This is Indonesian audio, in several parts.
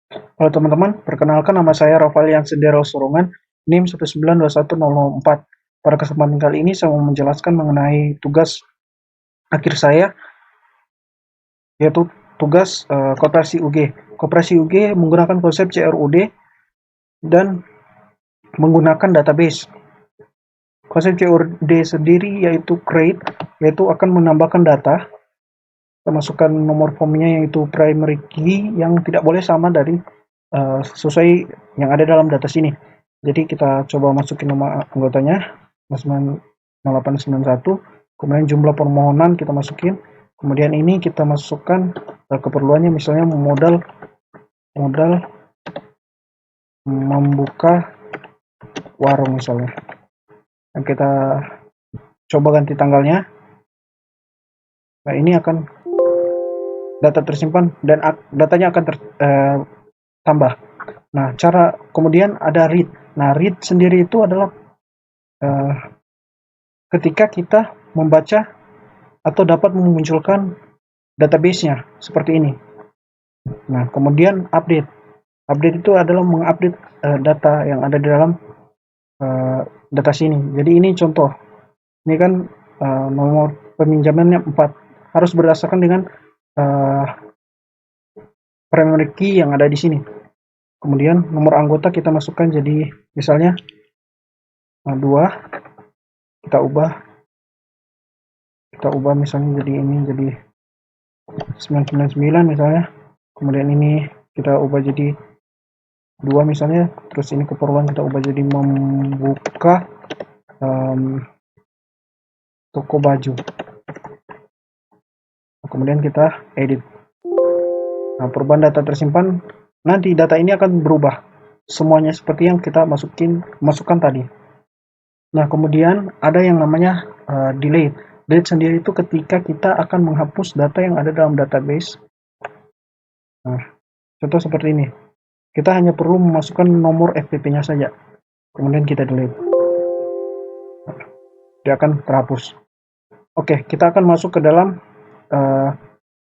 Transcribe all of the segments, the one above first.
Halo teman-teman, perkenalkan nama saya Rafael yang Sendero Sorongan, NIM 1921004. Pada kesempatan kali ini saya mau menjelaskan mengenai tugas akhir saya, yaitu tugas koperasi UG. Koperasi UG menggunakan konsep CRUD dan menggunakan database. Konsep CRUD sendiri yaitu create, yaitu akan menambahkan data, kita masukkan nomor formnya yaitu primary key yang tidak boleh sama dari sesuai yang ada dalam data sini. Jadi kita coba masukin nama anggotanya 0891, kemudian jumlah permohonan kita masukin, kemudian ini kita masukkan keperluannya, misalnya modal membuka warung misalnya, dan kita coba ganti tanggalnya. Nah, ini akan data tersimpan dan datanya akan tambah. Nah, kemudian ada read. Nah, read sendiri itu adalah ketika kita membaca atau dapat memunculkan database-nya seperti ini. Nah, kemudian update. Update itu adalah mengupdate data yang ada di dalam data sini. Jadi ini contoh. Ini kan nomor peminjamannya 4. Harus berdasarkan dengan primary key yang ada di sini. Kemudian nomor anggota kita masukkan jadi misalnya 2. Kita ubah misalnya jadi ini jadi 999 misalnya. Kemudian ini kita ubah jadi 2 misalnya, terus ini keperluan kita ubah jadi membuka toko baju. Kemudian kita edit. Nah, perubahan data tersimpan, nanti data ini akan berubah semuanya seperti yang kita masukkan tadi. Nah, kemudian ada yang namanya delete. Delete sendiri itu ketika kita akan menghapus data yang ada dalam database. Nah, contoh seperti ini. Kita hanya perlu memasukkan nomor FTP-nya saja. Kemudian kita delete. Dia akan terhapus. Oke, kita akan masuk ke dalam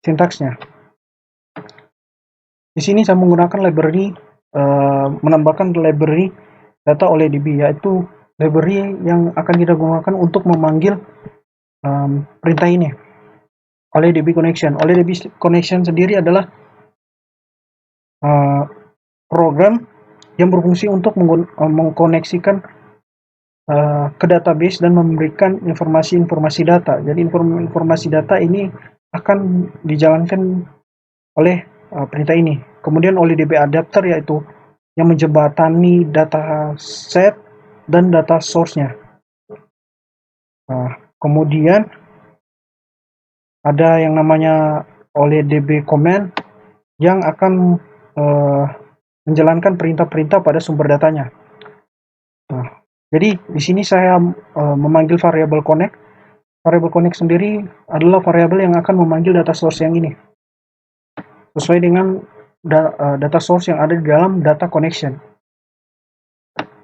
sintaksnya. Di sini saya menggunakan library, menambahkan library data oleh DB, yaitu library yang akan kita gunakan untuk memanggil perintah ini. Oleh DB connection. Oleh DB connection sendiri adalah program yang berfungsi untuk mengkoneksikan ke database dan memberikan informasi data. Jadi informasi data ini akan dijalankan oleh perintah ini. Kemudian oleh DB adapter, yaitu yang menjembatani data set dan data source-nya. Kemudian ada yang namanya oleh DB command yang akan menjalankan perintah-perintah pada sumber datanya. Jadi di sini saya memanggil variabel connect. Variabel connect sendiri adalah variabel yang akan memanggil data source yang ini sesuai dengan data source yang ada di dalam data connection.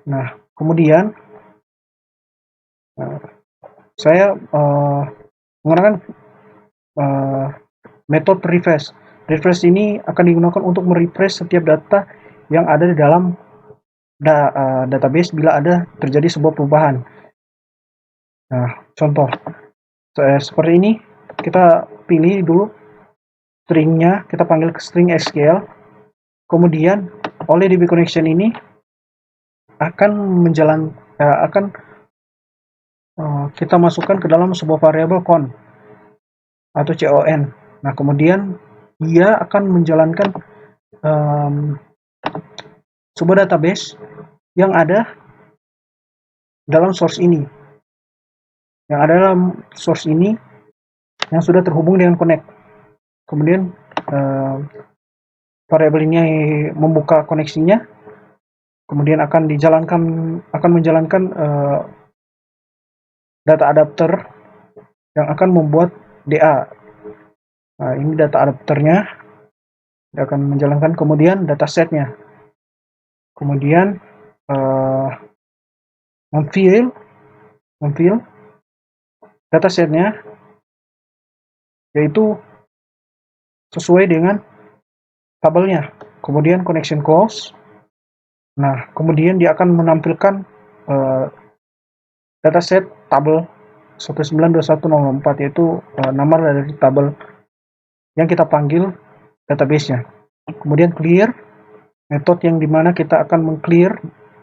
Nah, kemudian saya menggunakan metode refresh. Refresh ini akan digunakan untuk merefresh setiap data yang ada di dalam database bila ada terjadi sebuah perubahan. Nah, contoh seperti ini, kita pilih dulu stringnya, kita panggil ke string SQL. Kemudian oleh DB connection ini akan kita masukkan ke dalam sebuah variabel con atau con. Nah, kemudian dia akan menjalankan sebuah database yang ada dalam source ini, yang sudah terhubung dengan connect. Kemudian variabel ini membuka koneksinya, kemudian akan menjalankan data adapter yang akan membuat DA. Nah, ini data adapternya, dia akan menjalankan, kemudian data setnya, kemudian memfill data setnya, yaitu sesuai dengan tabelnya, kemudian connection close. Nah, kemudian dia akan menampilkan dataset tabel 192104, yaitu nomor dari tabel yang kita panggil database-nya. Kemudian clear, metode yang dimana kita akan meng-clear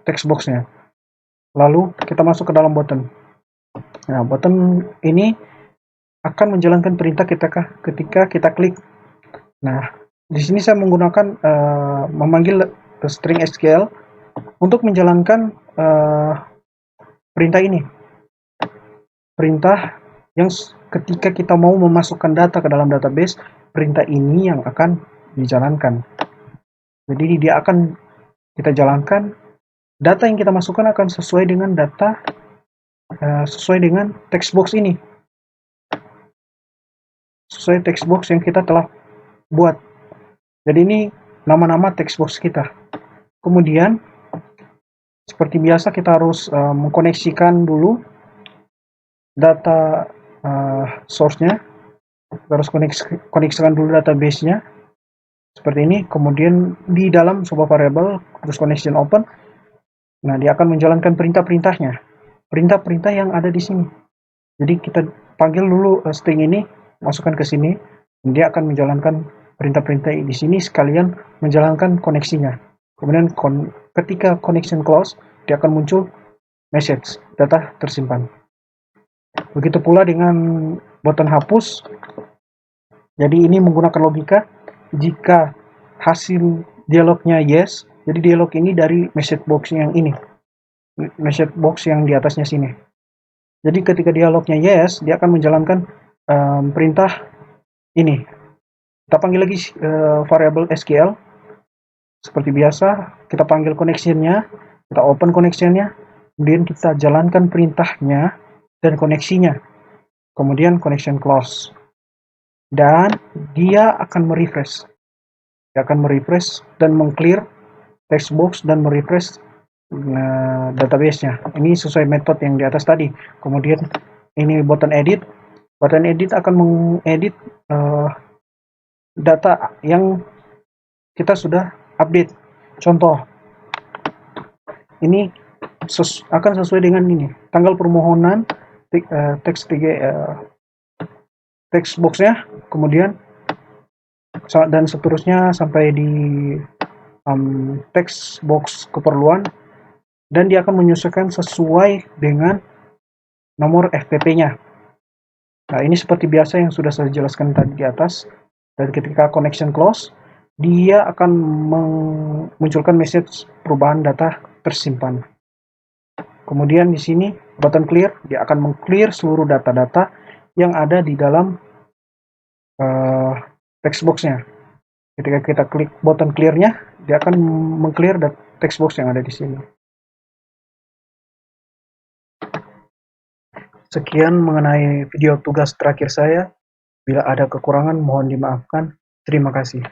text box-nya. Lalu kita masuk ke dalam button. Nah, button ini akan menjalankan perintah ketika kita klik. Nah, di sini saya menggunakan memanggil string SQL untuk menjalankan perintah ini. Perintah yang ketika kita mau memasukkan data ke dalam database, perintah ini yang akan dijalankan. Jadi dia akan kita jalankan, data yang kita masukkan akan sesuai dengan sesuai dengan text box ini. Sesuai text box yang kita telah buat. Jadi ini nama-nama text box kita. Kemudian seperti biasa kita harus mengkoneksikan dulu data source-nya. Kita harus koneksikan dulu database-nya seperti ini. Kemudian di dalam sebuah variable terus connection open. Nah, dia akan menjalankan perintah-perintahnya, perintah-perintah yang ada di sini. Jadi kita panggil dulu string ini, masukkan ke sini, dia akan menjalankan perintah-perintah di sini sekalian menjalankan koneksinya. Kemudian ketika connection close, dia akan muncul message data tersimpan. Begitu pula dengan button hapus. Jadi ini menggunakan logika, jika hasil dialognya yes, jadi dialog ini dari message box yang ini, message box yang di atasnya sini. Jadi ketika dialognya yes, dia akan menjalankan perintah ini. Kita panggil lagi variable SQL. Seperti biasa, kita panggil connection-nya, kita open connection-nya, kemudian kita jalankan perintahnya dan koneksinya. Kemudian connection close. Dan dia akan merefresh. Dia akan merefresh dan meng-clear text box dan merefresh database-nya. Ini sesuai metode yang di atas tadi. Kemudian ini button edit. Button edit akan mengedit data yang kita sudah update. Contoh, ini akan sesuai dengan ini. Tanggal permohonan, text box-nya, kemudian dan seterusnya sampai di text box keperluan, dan dia akan menyesuaikan sesuai dengan nomor FTP-nya. Nah, ini seperti biasa yang sudah saya jelaskan tadi di atas. Dan ketika connection close, dia akan memunculkan message perubahan data tersimpan. Kemudian di sini button clear, dia akan meng-clear seluruh data-data yang ada di dalam text box-nya. Ketika kita klik button clear-nya, dia akan meng-clear text box yang ada di sini. Sekian mengenai video tugas terakhir saya. Bila ada kekurangan mohon dimaafkan. Terima kasih.